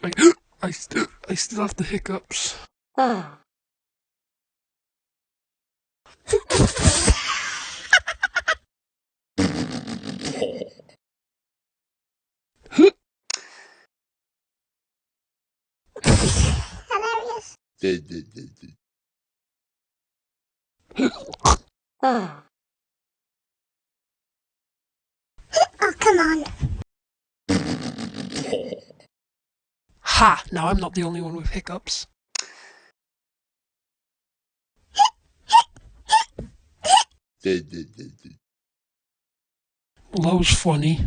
I, I still have the hiccups. Hilarious. Oh, come on. Ha! Now I'm not the only one with hiccups. Well, that was funny.